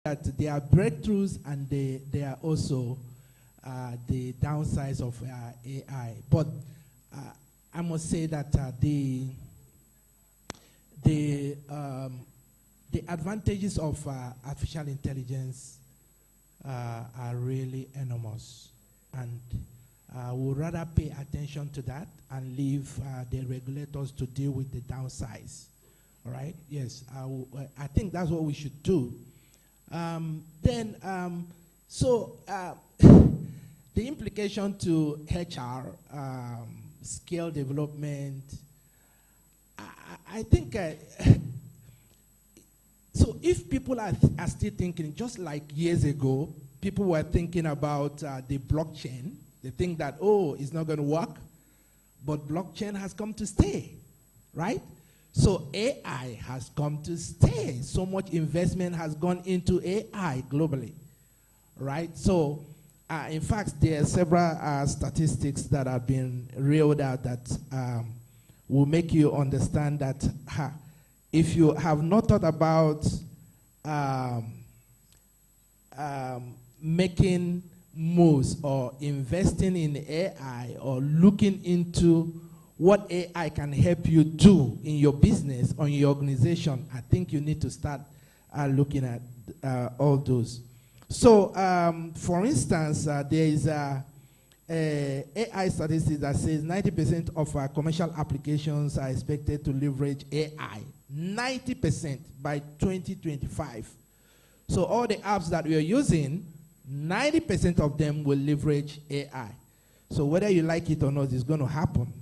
that there are breakthroughs and there are also the downsides of AI. But I must say that the advantages of artificial intelligence are really enormous, and we'll rather pay attention to that and leave the regulators to deal with the downsides. All right? Yes, I think that's what we should do. The implication to HR, skill development, I think, so if people are still thinking, just like years ago, people were thinking about the blockchain, they think that, oh, it's not going to work, but blockchain has come to stay, right? So AI has come to stay. So much investment has gone into AI globally, right? So, in fact, there are several statistics that have been reeled out that will make you understand that if you have not thought about making moves or investing in AI or looking into what AI can help you do in your business or in your organization, I think you need to start looking at all those. So, for instance, there is AI statistics that says 90% of commercial applications are expected to leverage AI. 90% by 2025. So all the apps that we are using, 90% of them will leverage AI. So whether you like it or not, it's going to happen.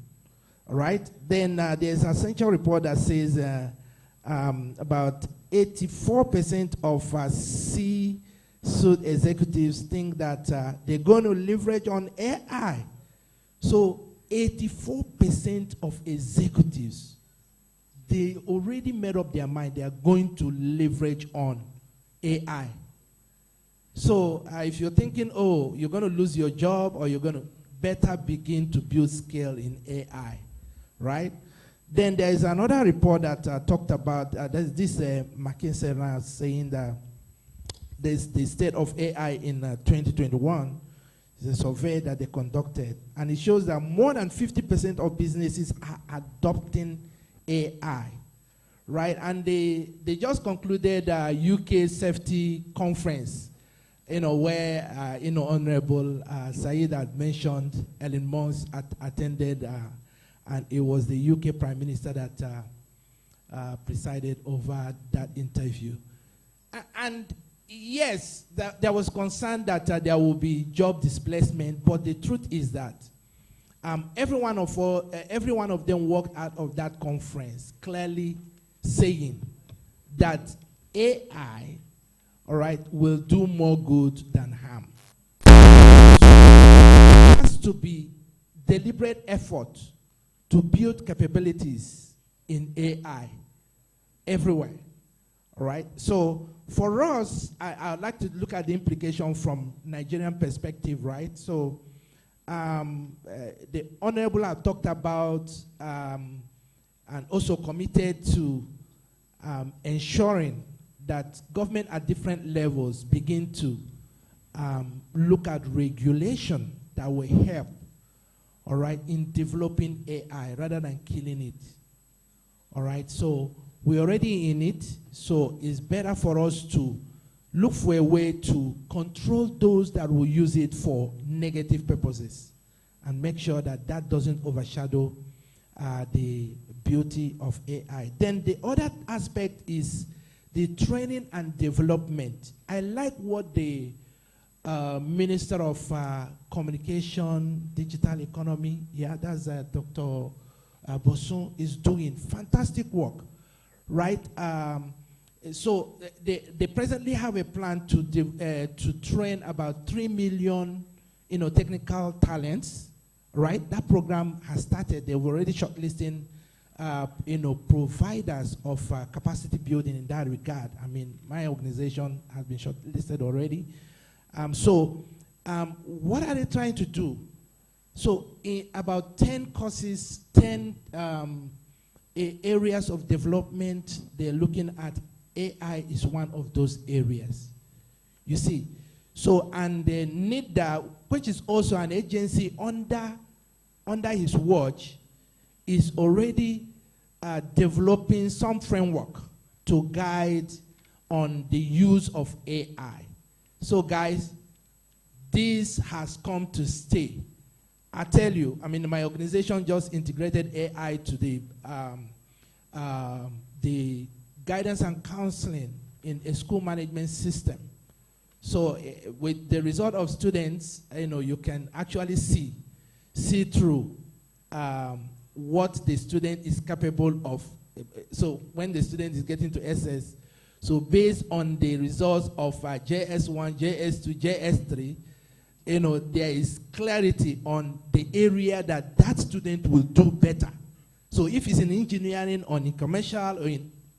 All right? Then there's a central report that says about 84% of C-suite executives think that they're going to leverage on AI. So 84% of executives, they already made up their mind they are going to leverage on AI. So if you're thinking, oh, you're going to lose your job or you're going to better begin to build skill in AI, right? Then there is another report that talked about, this McKinsey saying that there's the state of AI in 2021. It's a survey that they conducted, and it shows that more than 50% of businesses are adopting AI, right? And they just concluded a UK safety conference, where, Honorable Saeed had mentioned, Ellen Musk attended, and it was the UK Prime Minister that presided over that interview. And yes, there was concern that there will be job displacement, but the truth is that every one of them walked out of that conference clearly saying that AI, all right, will do more good than harm. There has to be deliberate effort to build capabilities in AI everywhere, all right? So for us, I'd like to look at the implication from Nigerian perspective, right? So the Honorable have talked about and also committed to ensuring that government at different levels begin to look at regulation that will help, all right, in developing AI rather than killing it, all right? So we're already in it, so it's better for us to look for a way to control those that will use it for negative purposes and make sure that that doesn't overshadow the beauty of AI. Then the other aspect is the training and development. I like what the Minister of Communication, Digital Economy, that's Dr. Bosun, is doing fantastic work, right? So they presently have a plan to train about 3 million, technical talents, right? That program has started. They've already shortlisting, providers of capacity building in that regard. I mean, my organization has been shortlisted already. What are they trying to do? So in about 10 courses, 10 areas of development, they're looking at AI is one of those areas. You see? So, and the NIDA, which is also an agency under his watch, is already developing some framework to guide on the use of AI. So So this has come to stay. I tell you, I mean, my organization just integrated AI to the guidance and counseling in a school management system. So with the result of students, you can actually see through what the student is capable of. So when the student is getting to SS, so based on the results of JS1, JS2, JS3, there is clarity on the area that student will do better. So if it's in engineering or in commercial,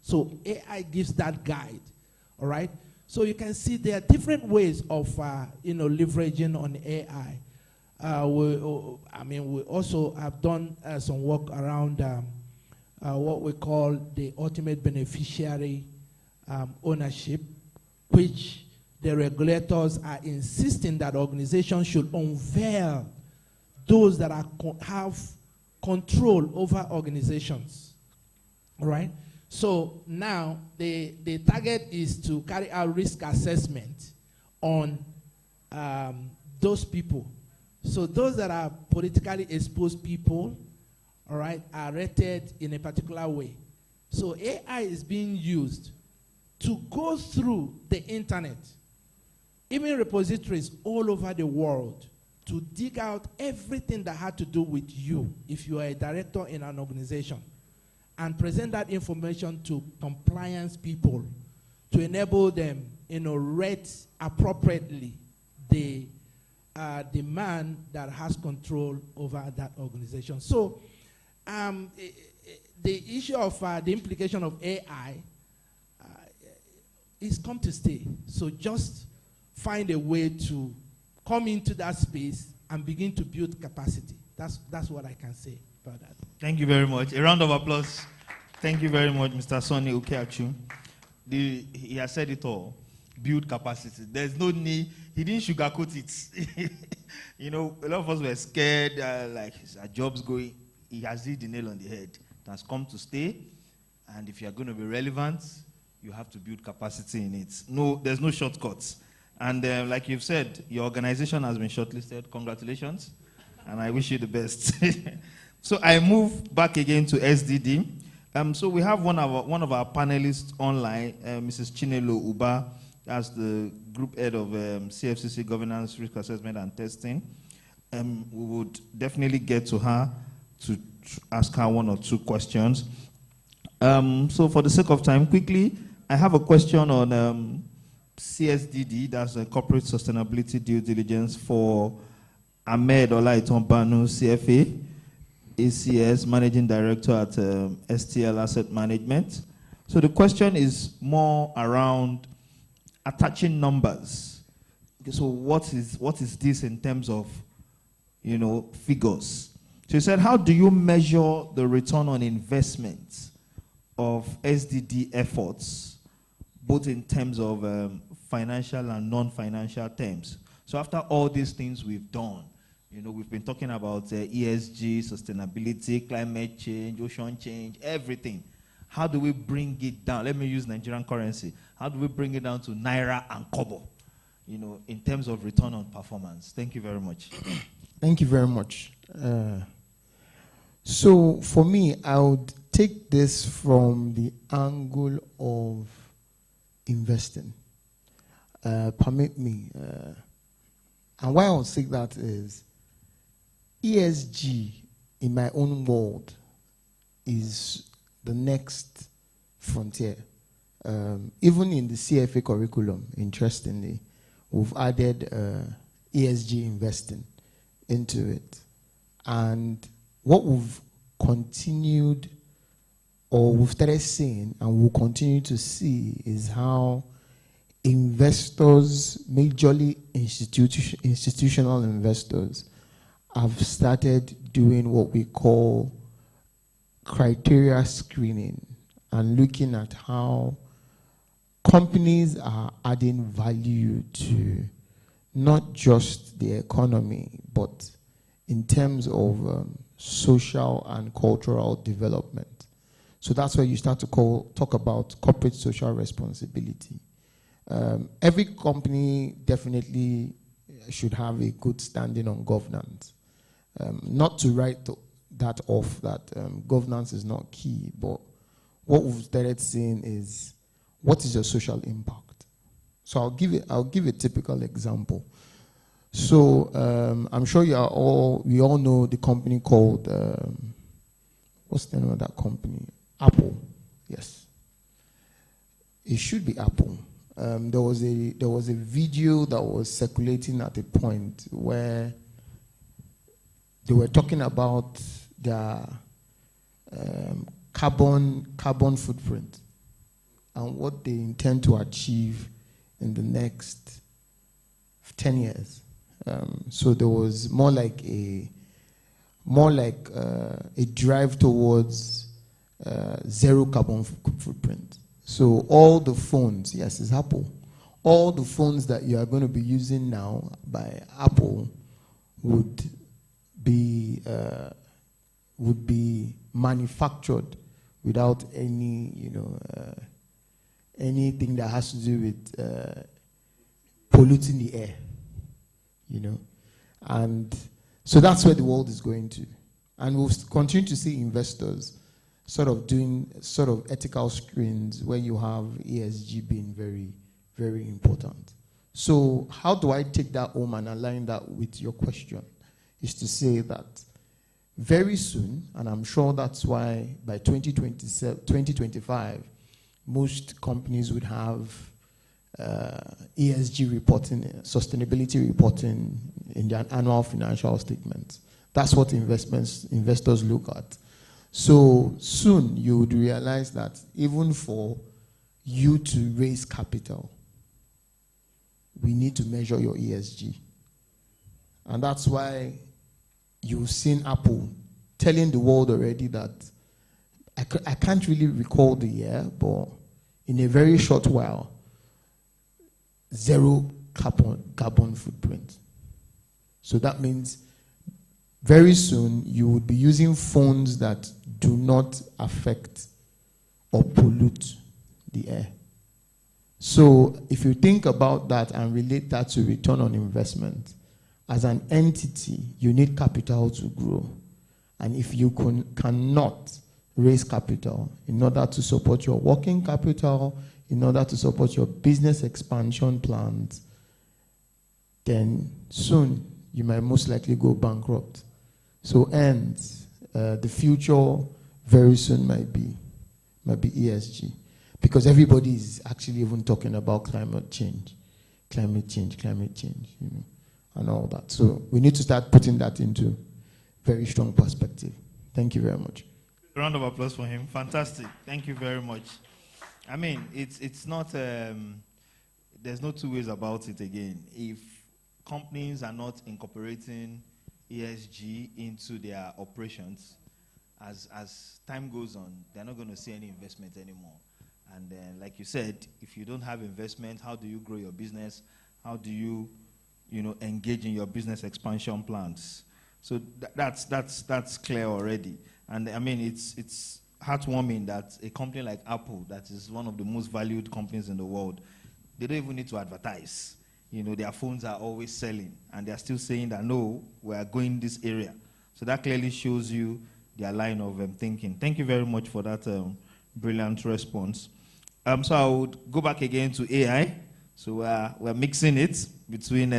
so AI gives that guide, all right? So you can see there are different ways of, leveraging on AI. We also have done some work around what we call the ultimate beneficiary ownership, which the regulators are insisting that organizations should unveil those that have control over organizations. All right? So now the target is to carry out risk assessment on those people. So those that are politically exposed people, all right, are rated in a particular way. So AI is being used to go through the internet, even repositories all over the world, to dig out everything that had to do with you, if you are a director in an organization, and present that information to compliance people to enable them, rate appropriately the man that has control over that organization. So the issue of the implication of AI is come to stay. So just find a way to come into that space and begin to build capacity. That's what I can say about that. Thank you very much. A round of applause. Thank you very much, Mr. Sonny Ukeachu. He has said it all. Build capacity. There's no need. He didn't sugarcoat it. A lot of us were scared, like, is our job's going? He has hit the nail on the head. It has come to stay. And if you're going to be relevant, you have to build capacity in it. No, there's no shortcuts. And like you've said, your organization has been shortlisted. Congratulations. And I wish you the best. So I move back again to SDD. So we have one of our panelists online, Mrs. Chinelo Uba, as the group head of CFCC Governance, Risk Assessment and Testing. We would definitely get to her to ask her one or two questions. So for the sake of time, quickly, I have a question on CSDD, that's a Corporate Sustainability Due Diligence, for Ahmed Olaiton Banu, CFA, ACS, Managing Director at STL Asset Management. So the question is more around attaching numbers. Okay, so what is this in terms of, figures? So you said, how do you measure the return on investment of SDD efforts, both in terms of financial and non-financial terms? So after all these things we've done, we've been talking about ESG, sustainability, climate change, ocean change, everything. How do we bring it down? Let me use Nigerian currency. How do we bring it down to Naira and Kobo, in terms of return on performance? Thank you very much. Thank you very much. So for me, I would take this from the angle of investing. Permit me. And why I would say that is ESG in my own world is the next frontier. Even in the CFA curriculum, interestingly, we've added ESG investing into it. And what we've continued, or we've started seeing and will continue to see, is how investors, majorly institutional investors, have started doing what we call criteria screening and looking at how companies are adding value to not just the economy, but in terms of social and cultural development. So that's where you start to talk about corporate social responsibility. Every company definitely should have a good standing on governance. Not to write that off, that governance is not key, but what we've started seeing is, what is your social impact? So I'll give a typical example. So I'm sure we all know the company called, what's the name of that company? Apple. Yes. It should be Apple. There was a video that was circulating at a point where they were talking about their carbon footprint and what they intend to achieve in the next 10 years. So there was more like a drive towards zero carbon footprint. So all the phones, yes, it's Apple. All the phones that you are going to be using now by Apple would be manufactured without any, anything that has to do with polluting the air, and so that's where the world is going to, and we'll continue to see investors doing ethical screens where you have ESG being very, very important. So how do I take that home and align that with your question? Is to say that very soon, and I'm sure that's why by 2025, most companies would have ESG reporting, sustainability reporting in their annual financial statements. That's what investors look at. So soon you would realize that even for you to raise capital, we need to measure your ESG. And that's why you've seen Apple telling the world already that, I can't really recall the year, but in a very short while, zero carbon footprint. So that means very soon you would be using phones that do not affect or pollute the air. So if you think about that and relate that to return on investment, as an entity, you need capital to grow. And if you cannot raise capital in order to support your working capital, in order to support your business expansion plans, then soon you might most likely go bankrupt. So the future very soon might be ESG, because everybody is actually even talking about climate change, and all that. So we need to start putting that into very strong perspective. Thank you very much. A round of applause for him. Fantastic. Thank you very much. I mean, it's not, there's no two ways about it again. If companies are not incorporating ESG into their operations, as time goes on, they're not going to see any investment anymore. And then, like you said, if you don't have investment, how do you grow your business? How do you, engage in your business expansion plans? So that's clear already. And I mean, it's heartwarming that a company like Apple, that is one of the most valued companies in the world, they don't even need to advertise. Their phones are always selling, and they're still saying that, no, we are going this area. So that clearly shows you their line of thinking. Thank you very much for that brilliant response. So I would go back again to AI. So we're mixing it between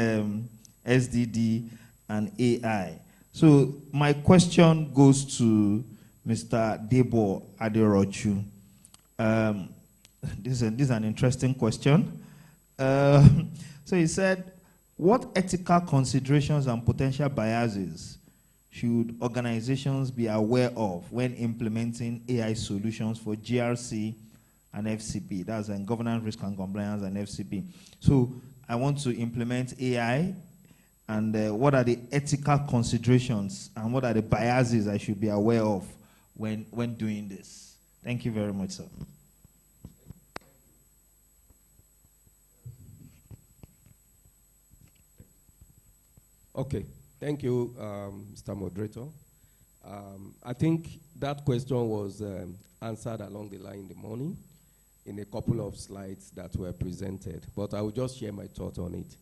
SDD and AI. So my question goes to Mr. Debo Aderochu. This is an interesting question. So he said, what ethical considerations and potential biases should organizations be aware of when implementing AI solutions for GRC and FCP? That's Governance, Risk and Compliance, and FCP. So I want to implement AI, and what are the ethical considerations and what are the biases I should be aware of when doing this? Thank you very much, sir. Okay, thank you, Mr. Moderator. I think that question was answered along the line in the morning in a couple of slides that were presented, but I will just share my thought on it.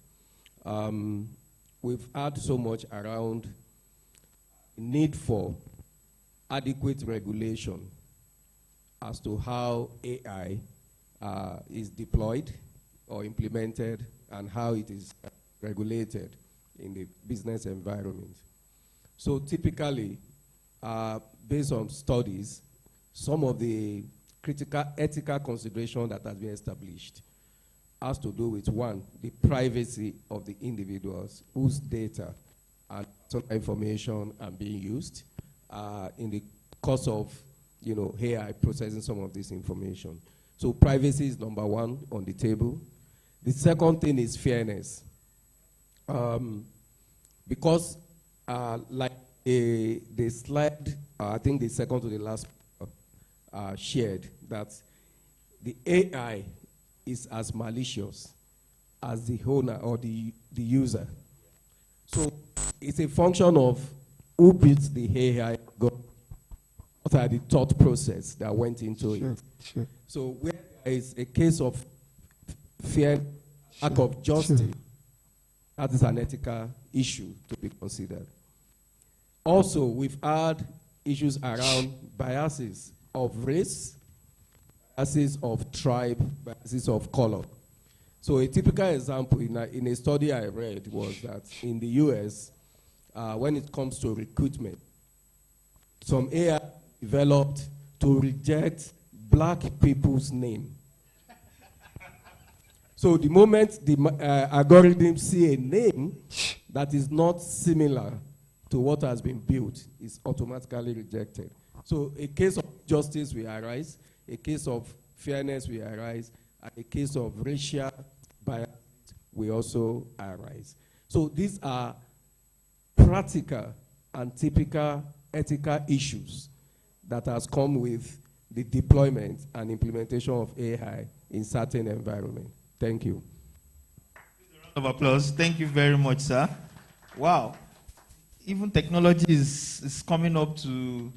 We've heard so much around need for adequate regulation as to how AI is deployed or implemented and how it is regulated in the business environment. So typically, based on studies, some of the critical ethical consideration that has been established has to do with, one, the privacy of the individuals whose data and personal information are being used in the course of, AI processing some of this information. So privacy is number one on the table. The second thing is fairness. Because like the slide, I think the second to the last shared, that the AI is as malicious as the owner or the user. So it's a function of who built the AI, what are the thought process that went into it. Sure. So where there is a case of fear, lack of justice, that is an ethical issue to be considered. Also, we've had issues around biases of race, biases of tribe, biases of color. So a typical example in a study I read was that in the US, when it comes to recruitment, some AI developed to reject black people's name. So the moment the algorithm see a name that is not similar to what has been built, is automatically rejected. So a case of justice will arise, a case of fairness will arise, and a case of racial bias will also arise. So these are practical and typical ethical issues that has come with the deployment and implementation of AI in certain environments. Thank you. Round of applause. Thank you very much, sir. Wow. Even technology is coming up to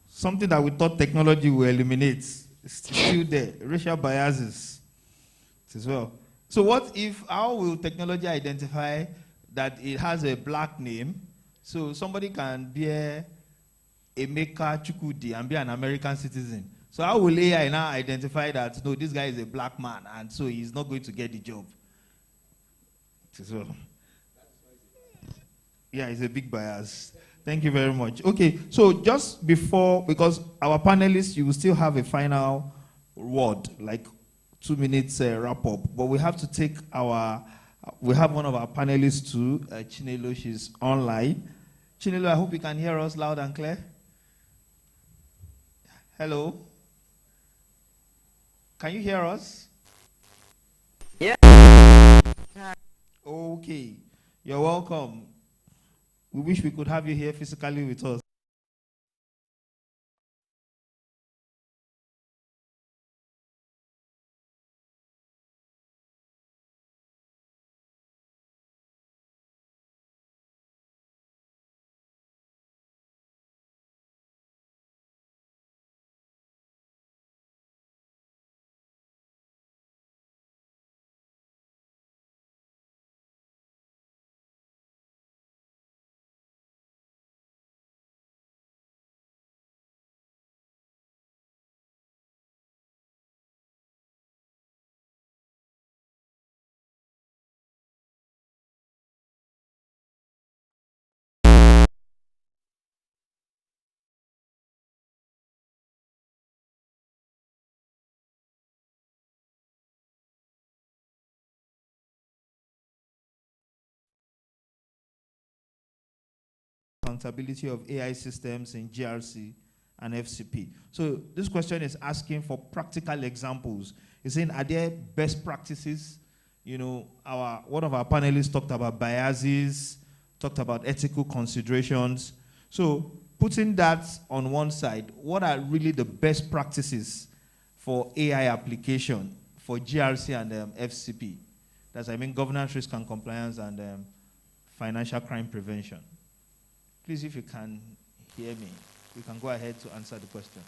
something that we thought technology will eliminate. It's still there. Racial biases as well. So how will technology identify that it has a black name? So somebody can bear Emeka Chukwudi and be an American citizen. So how will AI now identify that, no, this guy is a black man, and so he's not going to get the job? So, yeah, it's a big bias. Thank you very much. Okay, so just before, because our panelists, you will still have a final word, like 2 minutes wrap up, but we have to take we have one of our panelists too, Chinelo, she's online. Chinelo, I hope you can hear us loud and clear. Hello? Can you hear us? Yeah. Okay, you're welcome. We wish we could have you here physically with us. Accountability of AI systems in GRC and FCP. So this question is asking for practical examples. It's saying, are there best practices? One of our panelists talked about biases, talked about ethical considerations. So putting that on one side, what are really the best practices for AI application for GRC and FCP? That's, governance, risk, and compliance, and financial crime prevention. Please, if you can hear me, we can go ahead to answer the question.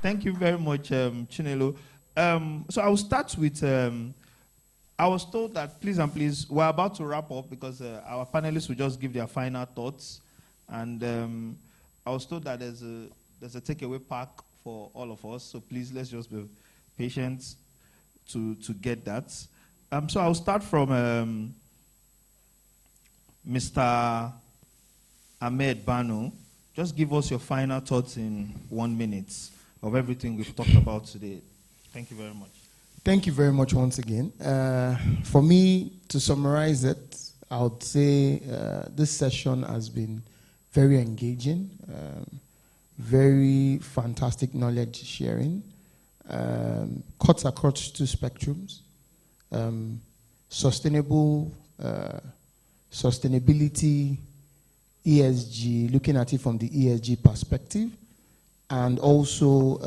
Thank you very much, Chinelo. So I'll start with, I was told that, please and please, we're about to wrap up because our panelists will just give their final thoughts. And I was told that there's a takeaway pack for all of us. So please, let's just be patient to get that. So I'll start from Mr. Ahmed Banu. Just give us your final thoughts in 1 minute of everything we've talked about today. Thank you very much. Thank you very much once again. For me, to summarize it, I would say this session has been very engaging, very fantastic knowledge sharing, cuts across two spectrums, sustainability, ESG, looking at it from the ESG perspective, and also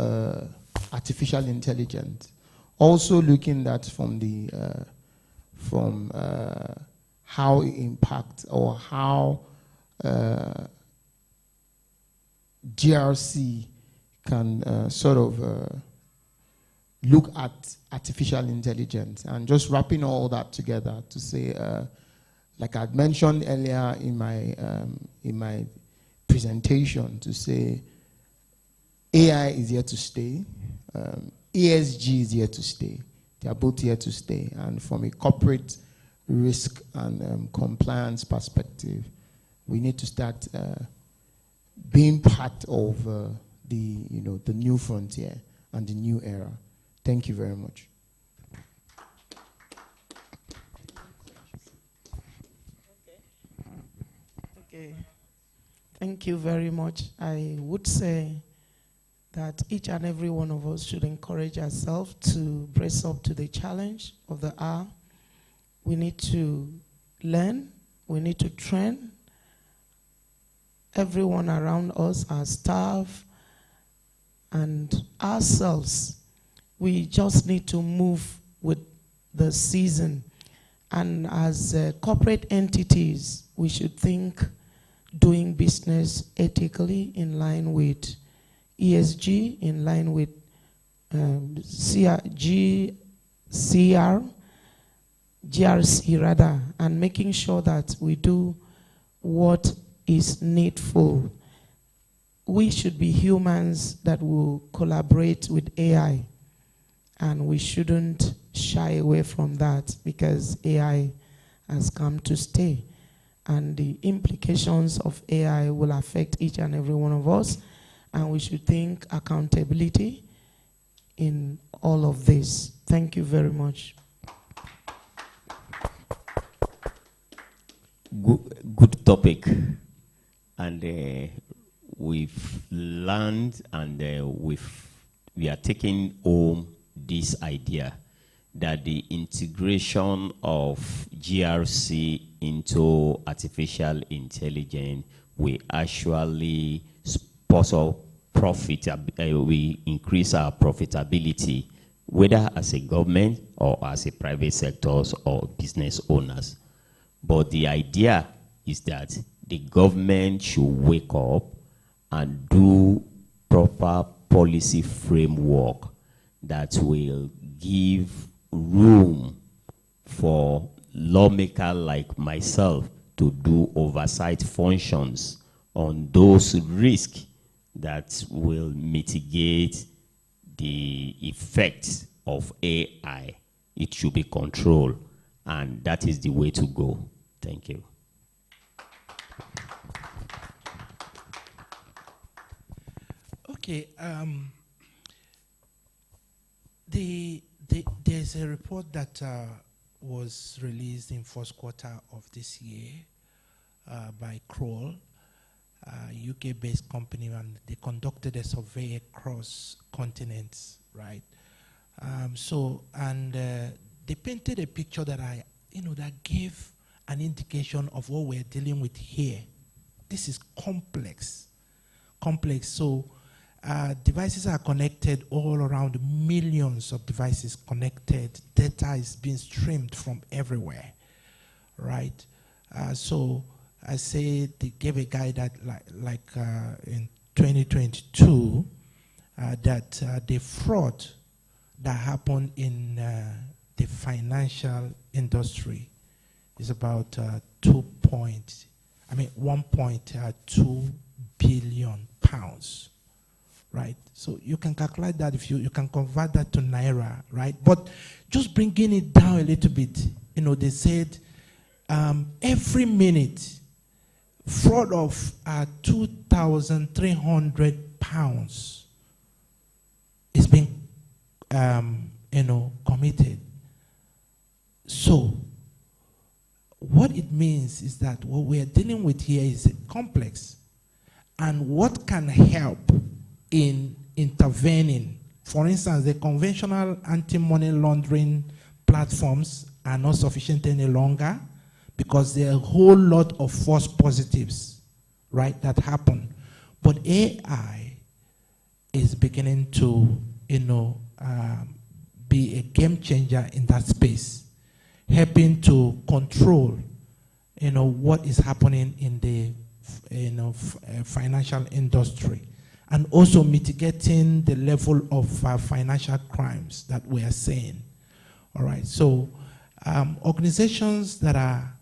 artificial intelligence. Also looking at from how it impacts or how GRC can sort of look at artificial intelligence, and just wrapping all that together to say, like I mentioned earlier in my presentation, to say AI is here to stay, ESG is here to stay. They are both here to stay, and from a corporate risk and compliance perspective, we need to start being part of the new frontier and the new era. Thank you very much. Okay. Thank you very much. I would say that each and every one of us should encourage ourselves to brace up to the challenge of the hour. We need to learn. We need to train everyone around us, our staff, and ourselves. We just need to move with the season. And as corporate entities, we should think doing business ethically in line with ESG, in line with GRC rather, and making sure that we do what is needful. We should be humans that will collaborate with AI, and we shouldn't shy away from that because AI has come to stay, and the implications of AI will affect each and every one of us, and we should think accountability in all of this. Thank you very much. Good topic, and we've learned, and we are taking home this idea that the integration of GRC into artificial intelligence will actually sponsor profit. We increase our profitability, whether as a government or as a private sectors or business owners. But the idea is that the government should wake up and do proper policy framework that will give room for lawmakers like myself to do oversight functions on those risks that will mitigate the effects of AI. It should be controlled, and that is the way to go. Thank you. Okay, there's a report that was released in first quarter of this year by Kroll, UK-based company, and they conducted a survey across continents, right? They painted a picture that that gave an indication of what we're dealing with here. This is complex. So devices are connected all around, millions of devices connected. Data is being streamed from everywhere, right? So I say they gave a guide that like in 2022, that the fraud that happened in the financial industry is about 1.2 billion pounds, right? So you can calculate that if you can convert that to naira, right? But just bringing it down a little bit, they said every minute fraud of 2,300 pounds is being committed. So what it means is that what we are dealing with here is complex, and what can help in intervening, for instance, the conventional anti-money laundering platforms are not sufficient any longer because there are a whole lot of false positives, right, that happen. But AI is beginning to, be a game changer in that space, helping to control, what is happening in the, financial industry, and also mitigating the level of financial crimes that we are seeing. All right, so organizations that are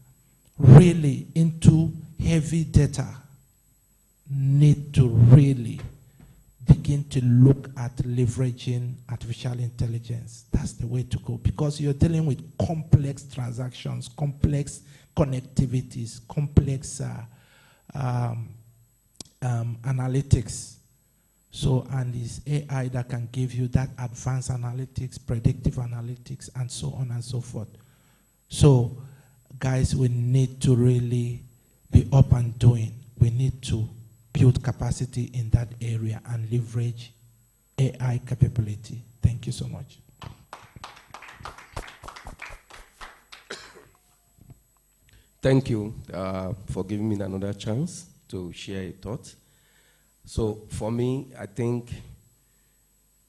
really into heavy data need to really begin to look at leveraging artificial intelligence. That's the way to go, because you're dealing with complex transactions, complex connectivities, complex analytics. So, and it's AI that can give you that advanced analytics, predictive analytics, and so on and so forth. So, guys, we need to really be up and doing. We need to build capacity in that area and leverage AI capability. Thank you so much. Thank you for giving me another chance to share a thought. So for me, I think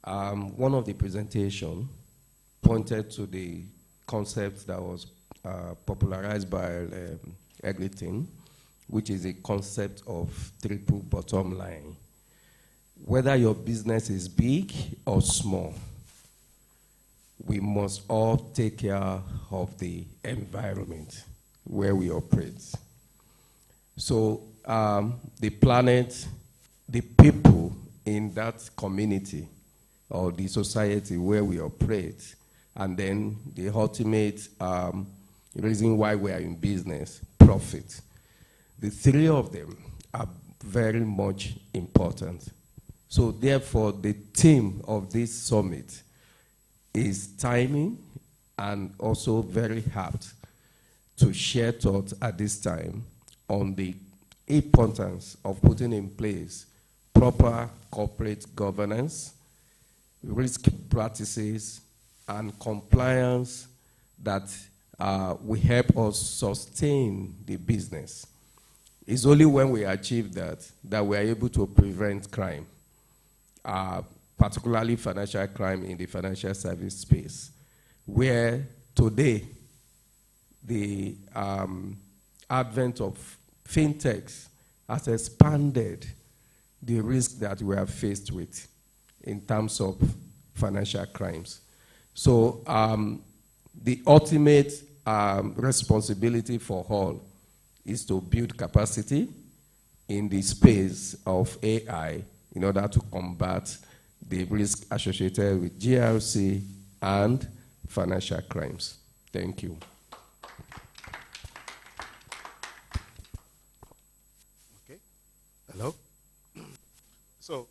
one of the presentation pointed to the concept that was popularized by Eglinton, which is a concept of triple bottom line. Whether your business is big or small, we must all take care of the environment where we operate. So the planet, the people in that community or the society where we operate, and then the ultimate reason why we are in business, profit. The three of them are very much important. So therefore, the theme of this summit is timing and also very apt to share thoughts at this time on the importance of putting in place proper corporate governance, risk practices, and compliance that will help us sustain the business. It's only when we achieve that we are able to prevent crime, particularly financial crime in the financial service space, where today the advent of fintechs has expanded the risk that we are faced with in terms of financial crimes. So the ultimate responsibility for all is to build capacity in the space of AI in order to combat the risk associated with GRC and financial crimes. Thank you. Okay. Hello? So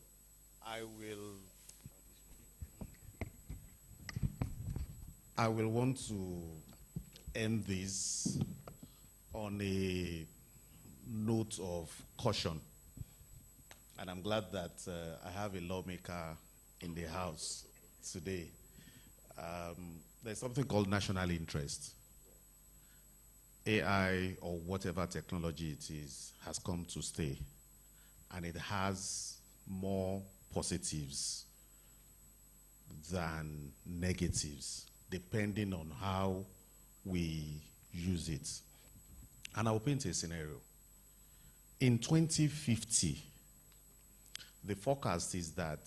I will want to end this on a note of caution. And I'm glad that I have a lawmaker in the house today. There's something called national interest. AI, or whatever technology it is, has come to stay. And it has more positives than negatives, depending on how we use it. And I'll paint a scenario. In 2050, the forecast is that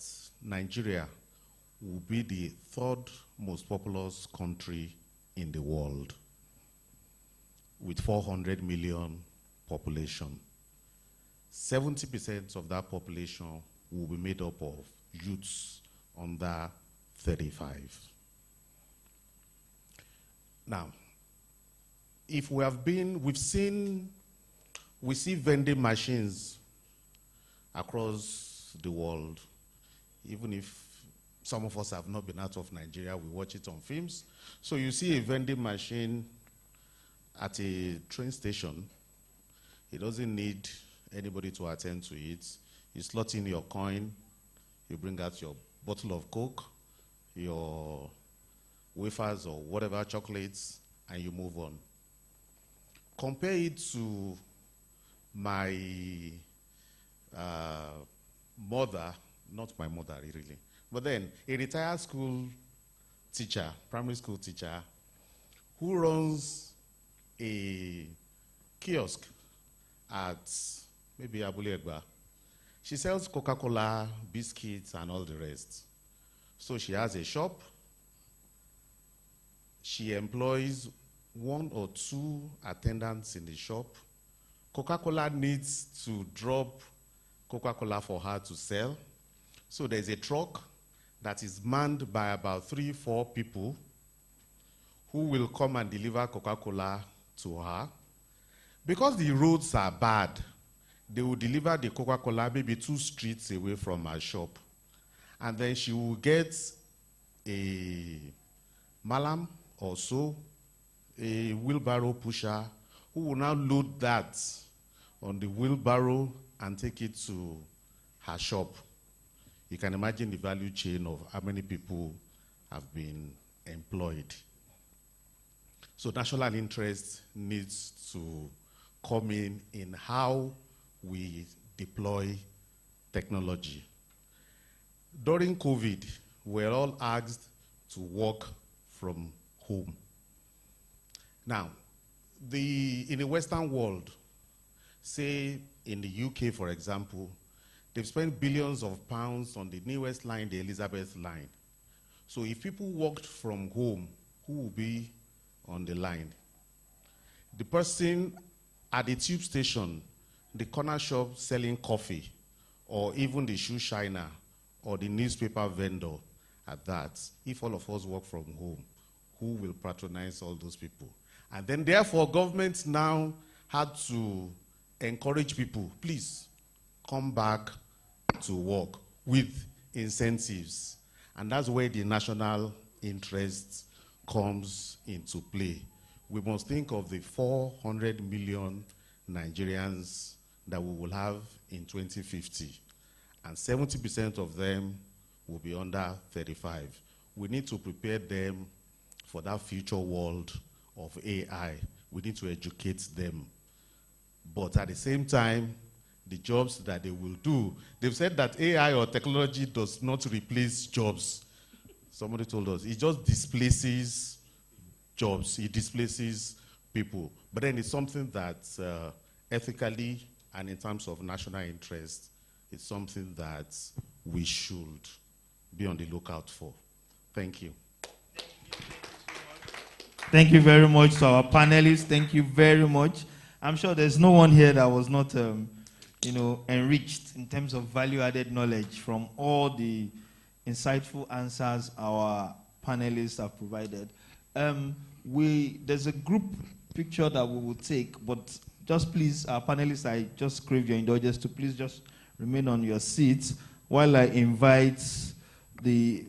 Nigeria will be the third most populous country in the world with 400 million population. 70% of that population will be made up of youths under 35. Now, if we see vending machines across the world, even if some of us have not been out of Nigeria, we watch it on films. So you see a vending machine at a train station. It doesn't need anybody to attend to it. You slot in your coin, you bring out your bottle of Coke, your wafers or whatever, chocolates, and you move on. Compare it to my mother, not my mother really, but then a retired school teacher, primary school teacher, who runs a kiosk at maybe Abule Egba. She sells Coca-Cola, biscuits, and all the rest. So she has a shop. She employs 1 or 2 attendants in the shop. Coca-Cola needs to drop Coca-Cola for her to sell. So there's a truck that is manned by about 3-4 people who will come and deliver Coca-Cola to her. Because the roads are bad, they will deliver the Coca-Cola maybe 2 streets away from her shop. And then she will get a malam or so, a wheelbarrow pusher, who will now load that on the wheelbarrow and take it to her shop. You can imagine the value chain of how many people have been employed. So national interest needs to come in how we deploy technology. During COVID, we're all asked to work from home. Now, in the Western world, say in the UK, for example, they've spent billions of pounds on the newest line, the Elizabeth line. So if people worked from home, who will be on the line? The person at the tube station, the corner shop selling coffee, or even the shoe shiner, or the newspaper vendor at that. If all of us work from home, who will patronize all those people? And then therefore, government now had to encourage people, please come back to work with incentives. And that's where the national interest comes into play. We must think of the 400 million Nigerians that we will have in 2050. And 70% of them will be under 35. We need to prepare them for that future world of AI. We need to educate them. But at the same time, the jobs that they will do, they've said that AI or technology does not replace jobs. Somebody told us, it just displaces jobs, it displaces people. But then it's something that ethically and in terms of national interest, it's something that we should be on the lookout for. Thank you. Thank you very much to our panelists. Thank you very much. I'm sure there's no one here that was not, enriched in terms of value-added knowledge from all the insightful answers our panelists have provided. There's a group picture that we will take, but just please, our panelists, I just crave your indulgence to please just remain on your seats while I invite the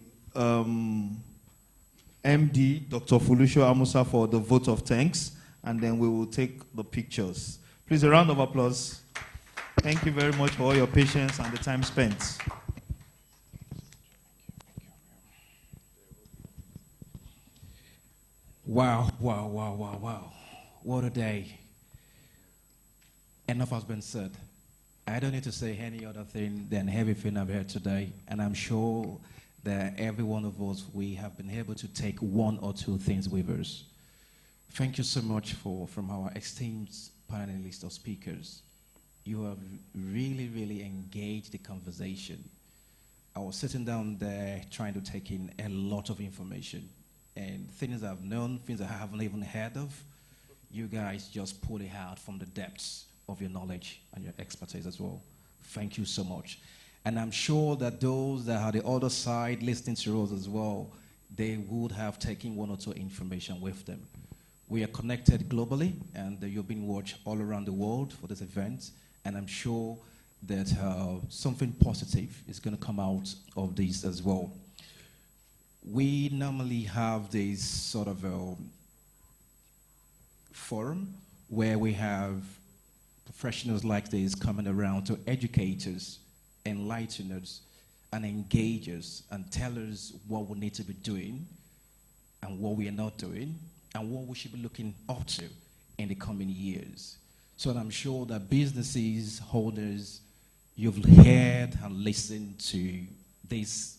MD, Dr. Folusho Amusa, for the vote of thanks, and then we will take the pictures. Please, a round of applause. Thank you very much for all your patience and the time spent. Wow, wow, wow, wow, wow. What a day. Enough has been said. I don't need to say any other thing than everything I've heard today, and I'm sure that every one of us, we have been able to take 1 or 2 things with us. Thank you so much from our esteemed panelists or speakers. You have really, really engaged the conversation. I was sitting down there trying to take in a lot of information, and things I've known, things I haven't even heard of. You guys just pull it out from the depths of your knowledge and your expertise as well. Thank you so much. And I'm sure that those that are the other side listening to us as well, they would have taken one or two information with them. We are connected globally, and you're being watched all around the world for this event, and I'm sure that something positive is going to come out of this as well. We normally have this sort of forum where we have professionals like this coming around to educate us, enlighten us, and engage us, and tell us what we need to be doing and what we are not doing, and what we should be looking up to in the coming years. So I'm sure that businesses, holders, you've heard and listened to these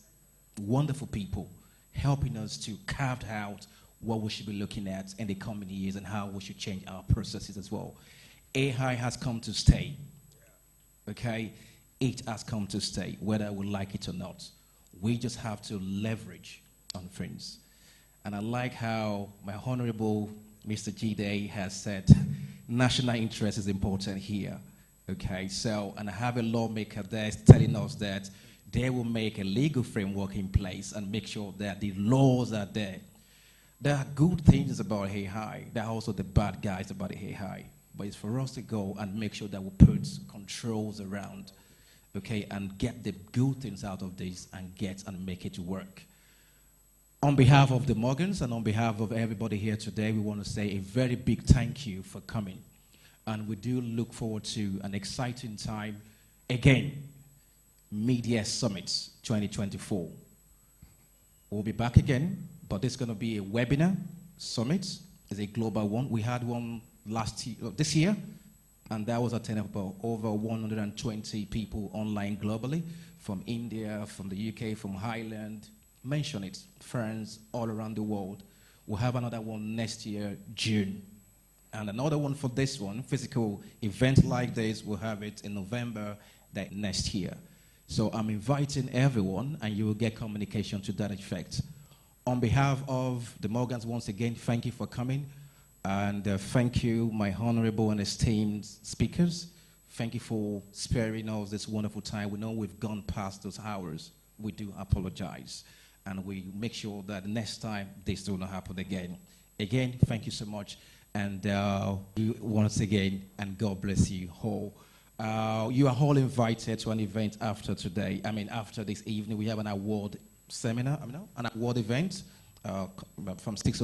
wonderful people helping us to carve out what we should be looking at in the coming years and how we should change our processes as well. AI has come to stay, okay? It has come to stay, whether we like it or not. We just have to leverage on things. And I like how my Honorable Mr. Jide has said, national interest is important here, okay? So, and I have a lawmaker there telling us that they will make a legal framework in place and make sure that the laws are there. There are good things about AI. There are also the bad guys about the AI. But it's for us to go and make sure that we put controls around, okay, and get the good things out of this and get and make it work. On behalf of the Morgans and on behalf of everybody here today, we want to say a very big thank you for coming. And we do look forward to an exciting time again, Media Summit 2024. We'll be back again, but this is going to be a webinar summit. It's a global one. We had one this year, and that was attended by over 120 people online globally, from India, from the UK, from Ireland, mention it, friends all around the world. We'll have another one next year, June. And another one for this one, physical event like this, we'll have it in November next year. So I'm inviting everyone, and you will get communication to that effect. On behalf of the Morgans, once again, thank you for coming. And thank you, my honorable and esteemed speakers. Thank you for sparing us this wonderful time. We know we've gone past those hours. We do apologize. And we make sure that next time this will not happen again. Again, thank you so much. And once again, and God bless you all. You are all invited to an event after today. After this evening, we have an award seminar, an award event from 6 o'clock.